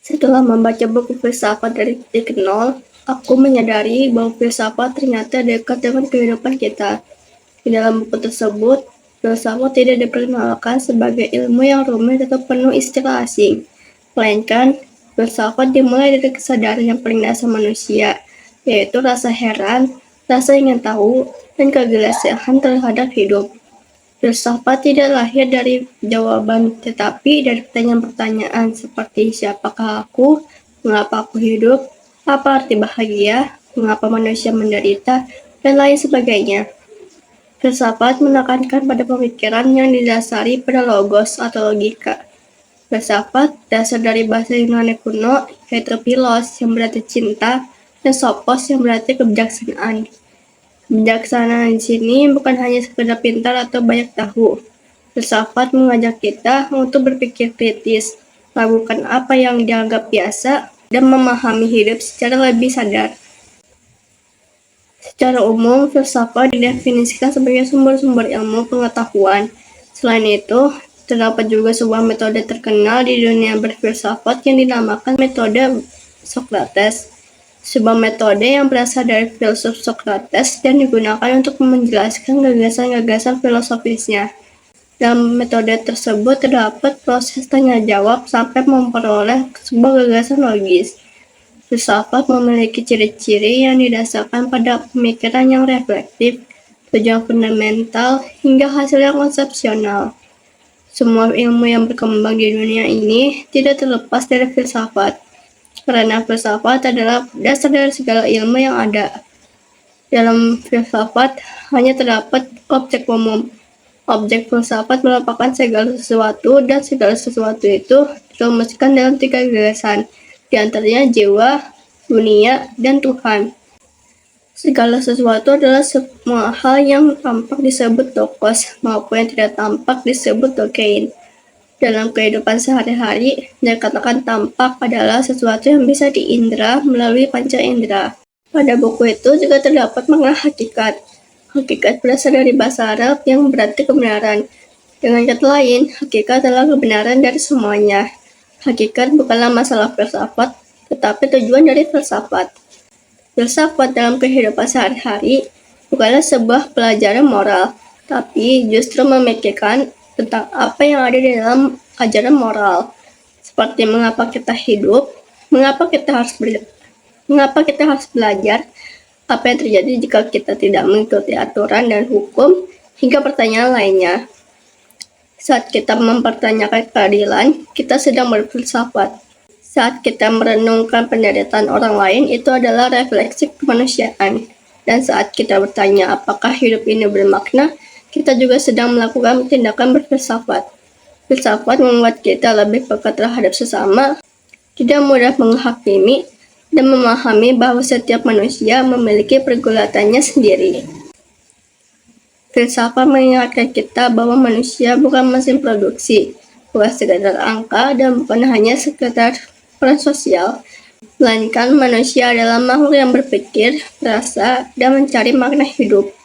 Setelah membaca buku filsafat dari titik nol, aku menyadari bahwa filsafat ternyata dekat dengan kehidupan kita. Di dalam buku tersebut, filsafat tidak diperkenalkan sebagai ilmu yang rumit atau penuh istilah asing, melainkan filsafat dimulai dari kesadaran yang paling dasar manusia, yaitu rasa heran, rasa ingin tahu, dan kegelisahan terhadap hidup. Filsafat tidak lahir dari jawaban, tetapi dari pertanyaan-pertanyaan seperti siapakah aku, mengapa aku hidup, apa arti bahagia, mengapa manusia menderita, dan lain sebagainya. Filsafat menekankan pada pemikiran yang didasari pada logos atau logika. Filsafat dasar dari bahasa Yunani kuno, yaitu philos yang berarti cinta, dan sophos yang berarti kebijaksanaan. Kebijaksanaan di sini bukan hanya sekedar pintar atau banyak tahu. Filsafat mengajak kita untuk berpikir kritis, melakukan apa yang dianggap biasa, dan memahami hidup secara lebih sadar. Secara umum, filsafat didefinisikan sebagai sumber-sumber ilmu pengetahuan. Selain itu, terdapat juga sebuah metode terkenal di dunia berfilsafat yang dinamakan metode Socrates. Sebuah metode yang berasal dari filsuf Socrates dan digunakan untuk menjelaskan gagasan-gagasan filosofisnya. Dalam metode tersebut terdapat proses tanya-jawab sampai memperoleh sebuah gagasan logis. Filsafat memiliki ciri-ciri yang didasarkan pada pemikiran yang reflektif, tujuan fundamental, hingga hasil yang konsepsional. Semua ilmu yang berkembang di dunia ini tidak terlepas dari filsafat, karena filsafat adalah dasar dari segala ilmu yang ada. Dalam filsafat hanya terdapat objek umum. Objek filsafat merupakan segala sesuatu, dan segala sesuatu itu dirumuskan dalam 3 gagasan, di antaranya jiwa, dunia, dan Tuhan. Segala sesuatu adalah semua hal yang tampak disebut tokos, maupun yang tidak tampak disebut dokein. Dalam kehidupan sehari-hari, dikatakan tampak adalah sesuatu yang bisa diindra melalui panca indera. Pada buku itu juga terdapat makna hakikat. Hakikat berasal dari bahasa Arab yang berarti kebenaran. Dengan kata lain, hakikat adalah kebenaran dari semuanya. Hakikat bukanlah masalah filsafat, tetapi tujuan dari filsafat. Filsafat dalam kehidupan sehari-hari bukanlah sebuah pelajaran moral, tapi justru memikirkan tentang apa yang ada di dalam ajaran moral, seperti mengapa kita hidup, mengapa kita harus belajar, apa yang terjadi jika kita tidak mengikuti aturan dan hukum, hingga pertanyaan lainnya. Saat kita mempertanyakan keadilan, kita sedang berfilsafat. Saat kita merenungkan penderitaan orang lain, itu adalah refleksi kemanusiaan. Dan saat kita bertanya apakah hidup ini bermakna, kita juga sedang melakukan tindakan berfilsafat. Filsafat membuat kita lebih peka terhadap sesama, tidak mudah menghakimi, dan memahami bahwa setiap manusia memiliki pergulatannya sendiri. Filsafat mengingatkan kita bahwa manusia bukan mesin produksi, bukan sekadar angka, dan bukan hanya sekedar peran sosial, melainkan manusia adalah makhluk yang berpikir, merasa, dan mencari makna hidup.